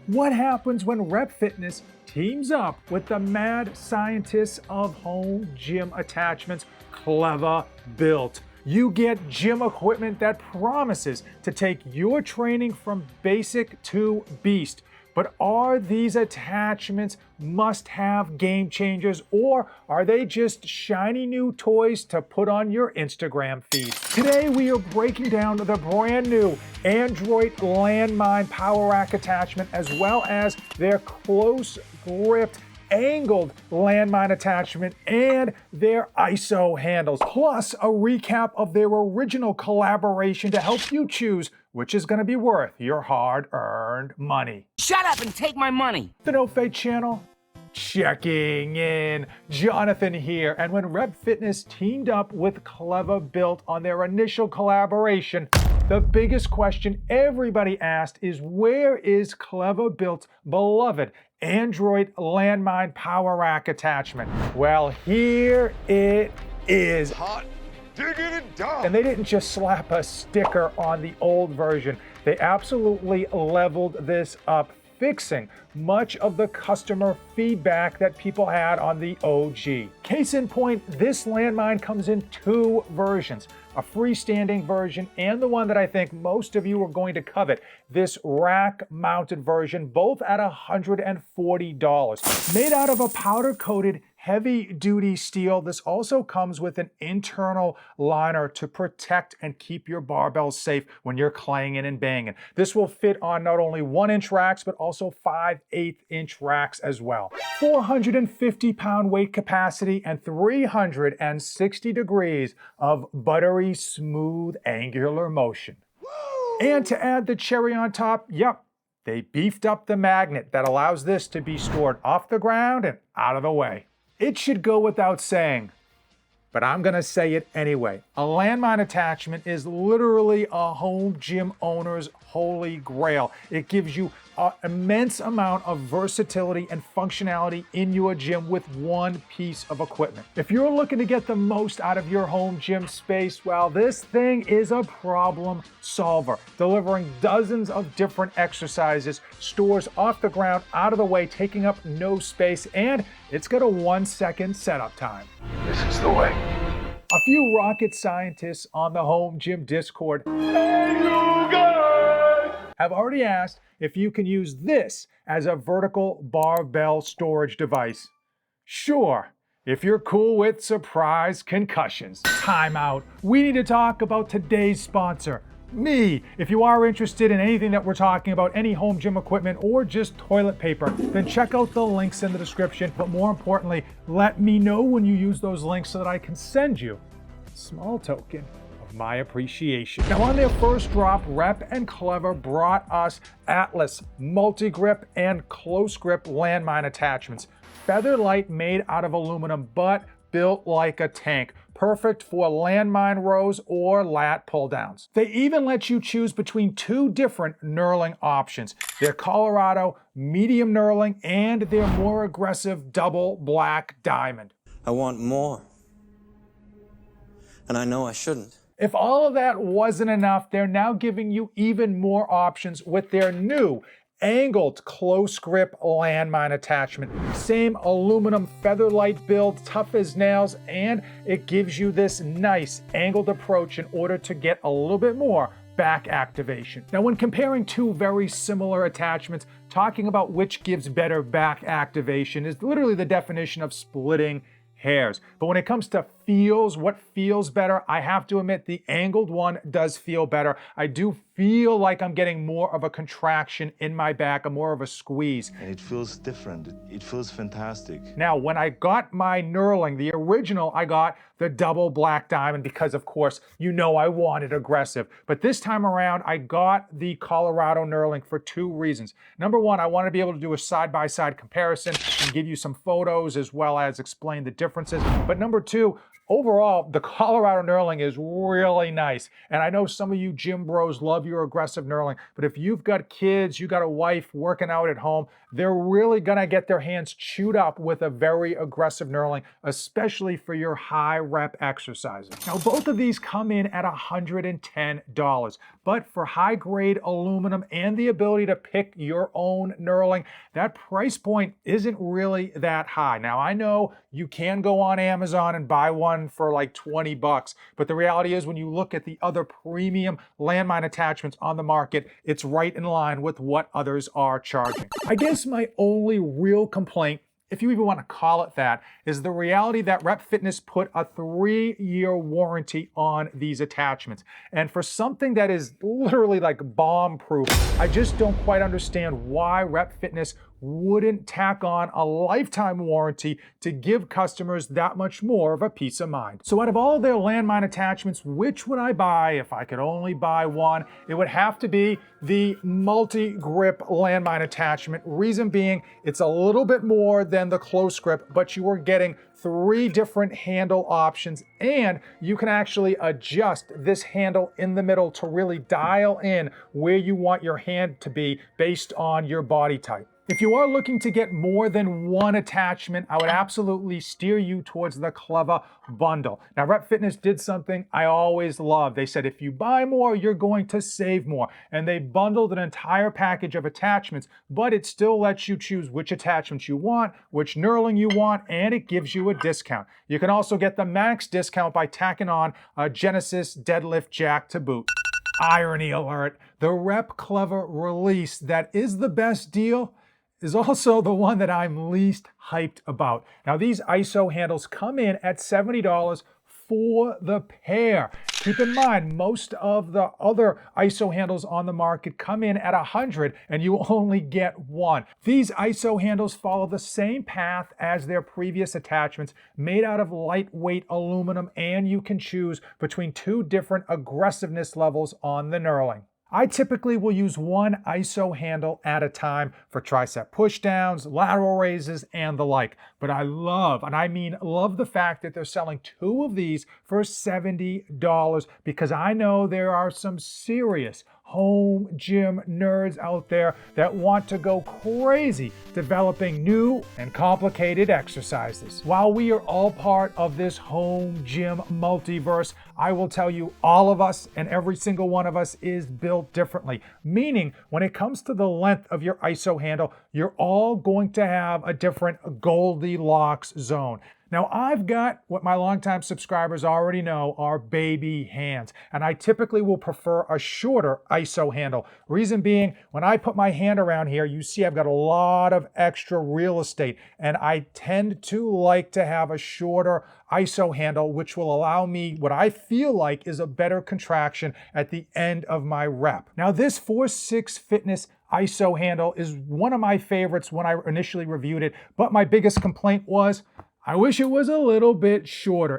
What happens when Rep Fitness teams up with the mad scientists of home gym attachments, Kleva Built? You get gym equipment that promises to take your training from basic to beast. But are these attachments must-have game changers, or are they just shiny new toys to put on your Instagram feed? Today we are breaking down the brand new Adroit Landmine Power Rack attachment, as well as their close gripped angled landmine attachment and their ISO handles, plus a recap of their original collaboration to help you choose which is going to be worth your hard-earned money. Shut up and take my money! The No Fate channel, checking in. Jonathan here, and when Rep Fitness teamed up with Kleva Built on their initial collaboration, the biggest question everybody asked is, where is Kleva Built's beloved Adroit Landmine Power Rack attachment? Well, here it is. Hot digging and dumb. And they didn't just slap a sticker on the old version. They absolutely leveled this up, fixing much of the customer feedback that people had on the OG. Case in point, this landmine comes in two versions, a freestanding version and the one that I think most of you are going to covet, this rack-mounted version, both at $140. Made out of a powder-coated heavy-duty steel, this also comes with an internal liner to protect and keep your barbells safe when you're clanging and banging. This will fit on not only 1-inch racks, but also 5/8-inch racks as well. 450-pound weight capacity and 360 degrees of buttery smooth angular motion. And to add the cherry on top, yep, they beefed up the magnet that allows this to be stored off the ground and out of the way. It should go without saying, but I'm gonna say it anyway. A landmine attachment is literally a home gym owner's holy grail. It gives you an immense amount of versatility and functionality in your gym with one piece of equipment. If you're looking to get the most out of your home gym space, well, this thing is a problem solver, delivering dozens of different exercises, stores off the ground, out of the way, taking up no space, and it's got a 1-second setup time. This is the way. A few rocket scientists on the home gym Discord have already asked if you can use this as a vertical barbell storage device. Sure, if you're cool with surprise concussions. Time out. We need to talk about today's sponsor, me. If you are interested in anything that we're talking about, any home gym equipment or just toilet paper, then check out the links in the description. But more importantly, let me know when you use those links so that I can send you a small token of my appreciation. Now, on their first drop, Rep and Kleva brought us Atlas multi-grip and close grip landmine attachments. Feather light, made out of aluminum, but built like a tank. Perfect for landmine rows or lat pull downs. They even let you choose between two different knurling options, their Colorado medium knurling and their more aggressive double black diamond. I want more. And I know I shouldn't. If all of that wasn't enough, they're now giving you even more options with their new angled close grip landmine attachment. Same aluminum featherlight build, tough as nails, and it gives you this nice angled approach in order to get a little bit more back activation. Now, when comparing two very similar attachments, talking about which gives better back activation is literally the definition of splitting hairs. But when it comes to feels, what feels better, I have to admit the angled one does feel better. I do feel like I'm getting more of a contraction in my back, more of a squeeze. And it feels different. It feels fantastic. Now, when I got my knurling, the original, I got the double black diamond because, of course, you know I wanted aggressive. But this time around, I got the Colorado knurling for two reasons. Number one, I want to be able to do a side-by-side comparison and give you some photos as well as explain the differences. But number two, Overall, the Colorado knurling is really nice. And I know some of you gym bros love your aggressive knurling, but if you've got kids, you got a wife working out at home, they're really gonna get their hands chewed up with a very aggressive knurling, especially for your high rep exercises. Now, both of these come in at $110, but for high grade aluminum and the ability to pick your own knurling, that price point isn't really that high. Now, I know you can go on Amazon and buy one for like 20 bucks, but the reality is when you look at the other premium landmine attachments on the market, it's right in line with what others are charging. I guess my only real complaint, if you even want to call it that, is the reality that Rep Fitness put a 3-year warranty on these attachments. And for something that is literally like bomb-proof, I just don't quite understand why Rep Fitness wouldn't tack on a lifetime warranty to give customers that much more of a peace of mind. So out of all their landmine attachments, which would I buy if I could only buy one? It would have to be the multi-grip landmine attachment. Reason being, it's a little bit more than the close grip, but you are getting 3 different handle options, and you can actually adjust this handle in the middle to really dial in where you want your hand to be based on your body type. If you are looking to get more than one attachment, I would absolutely steer you towards the Kleva bundle. Now, Rep Fitness did something I always love. They said if you buy more, you're going to save more. And they bundled an entire package of attachments, but it still lets you choose which attachments you want, which knurling you want, and it gives you a discount. You can also get the max discount by tacking on a Genesis deadlift jack to boot. Irony alert, the Rep Kleva release that is the best deal is also the one that I'm least hyped about. Now, these ISO handles come in at $70 for the pair. Keep in mind, most of the other ISO handles on the market come in at $100 and you only get one. These ISO handles follow the same path as their previous attachments, made out of lightweight aluminum, and you can choose between 2 different aggressiveness levels on the knurling. I typically will use one ISO handle at a time for tricep pushdowns, lateral raises, and the like. But I love, and I mean love, the fact that they're selling 2 of these for $70 because I know there are some serious home gym nerds out there that want to go crazy developing new and complicated exercises. While we are all part of this home gym multiverse, I will tell you all of us and every single one of us is built differently. Meaning when it comes to the length of your ISO handle, you're all going to have a different Goldilocks zone. Now, I've got what my longtime subscribers already know are baby hands, and I typically will prefer a shorter ISO handle. Reason being, when I put my hand around here, you see I've got a lot of extra real estate, and I tend to like to have a shorter ISO handle, which will allow me what I feel like is a better contraction at the end of my rep. Now, this 4-6 Fitness ISO handle is one of my favorites when I initially reviewed it, but my biggest complaint was, I wish it was a little bit shorter.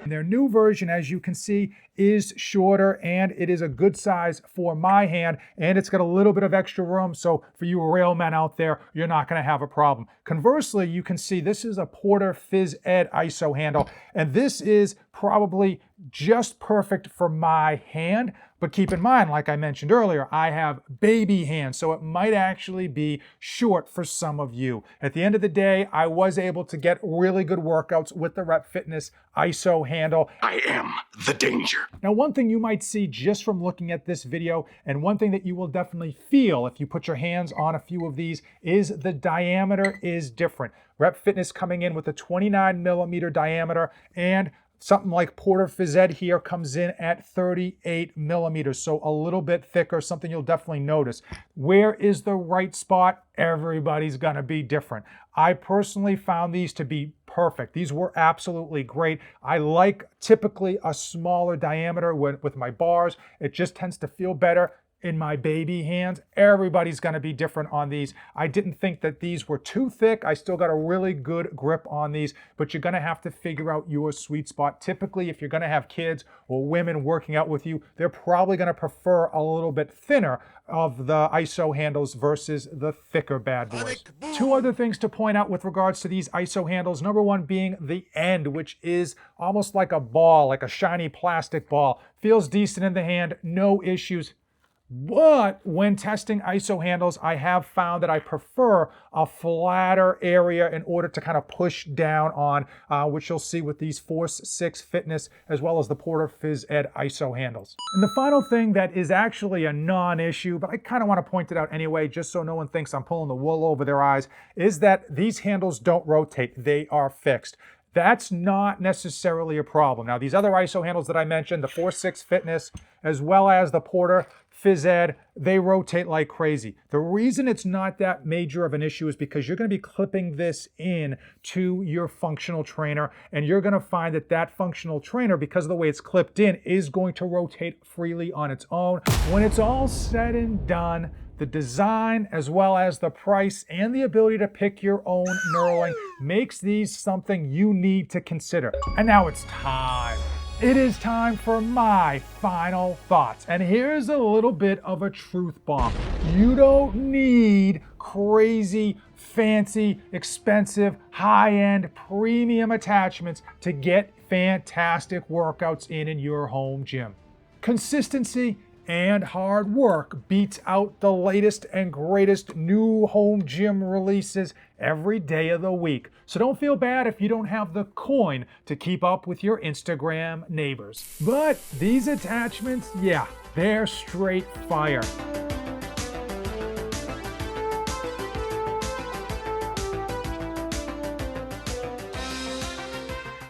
And their new version, as you can see, is shorter and it is a good size for my hand, and it's got a little bit of extra room, so for you rail men out there, you're not going to have a problem. Conversely, you can see this is a Porter Phys Ed ISO handle, and this is probably just perfect for my hand. But keep in mind, like I mentioned earlier, I have baby hands, so it might actually be short for some of you. At the end of the day, I was able to get really good workouts with the Rep Fitness ISO handle. I am the danger. Now, one thing you might see just from looking at this video, and one thing that you will definitely feel if you put your hands on a few of these, is the diameter is different. Rep Fitness coming in with a 29mm diameter, and something like Porter Phys Ed here comes in at 38mm, so a little bit thicker, something you'll definitely notice. Where is the right spot? Everybody's gonna be different. I personally found these to be perfect. These were absolutely great. I like typically a smaller diameter with my bars. It just tends to feel better. in my baby hands. Everybody's gonna be different on these. I didn't think that these were too thick. I still got a really good grip on these, but you're gonna have to figure out your sweet spot. Typically, if you're gonna have kids or women working out with you, they're probably gonna prefer a little bit thinner of the ISO handles versus the thicker bad boys. Two other things to point out with regards to these ISO handles. Number one being the end, which is almost like a ball, like a shiny plastic ball. Feels decent in the hand, no issues. But when testing ISO handles, I have found that I prefer a flatter area in order to kind of push down on, which you'll see with these Force 6 Fitness, as well as the Porter Phys Ed ISO handles. And the final thing that is actually a non-issue, but I kind of want to point it out anyway, just so no one thinks I'm pulling the wool over their eyes, is that these handles don't rotate. They are fixed. That's not necessarily a problem. Now, these other ISO handles that I mentioned, the Force 6 Fitness, as well as the Porter Phys Ed, they rotate like crazy. The reason it's not that major of an issue is because you're going to be clipping this in to your functional trainer, and you're going to find that that functional trainer, because of the way it's clipped in, is going to rotate freely on its own. When it's all said and done, the design, as well as the price and the ability to pick your own knurling, makes these something you need to consider. And now it's time. It is time for my final thoughts. And here's a little bit of a truth bomb. You don't need crazy, fancy, expensive, high-end, premium attachments to get fantastic workouts in your home gym. Consistency and hard work beats out the latest and greatest new home gym releases every day of the week. So don't feel bad if you don't have the coin to keep up with your Instagram neighbors. But these attachments, yeah, they're straight fire.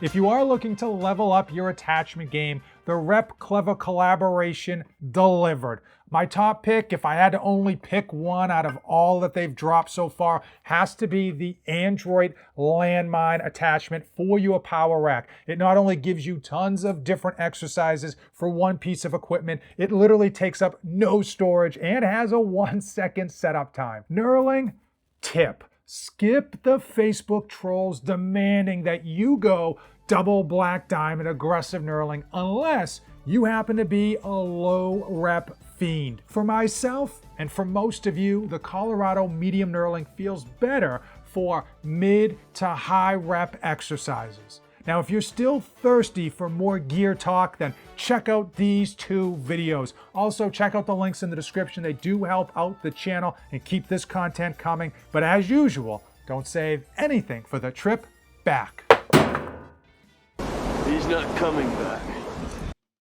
If you are looking to level up your attachment game, the Rep Kleva collaboration delivered. My top pick, if I had to only pick one out of all that they've dropped so far, has to be the Adroit Landmine Attachment for your power rack. It not only gives you tons of different exercises for one piece of equipment, it literally takes up no storage and has a 1-second setup time. Knurling tip. Skip the Facebook trolls demanding that you go double black diamond aggressive knurling unless you happen to be a low rep fiend. For myself and for most of you, the Colorado medium knurling feels better for mid to high rep exercises. Now, if you're still thirsty for more gear talk, then check out these two videos. Also, check out the links in the description. They do help out the channel and keep this content coming. But as usual, don't save anything for the trip back. He's not coming back.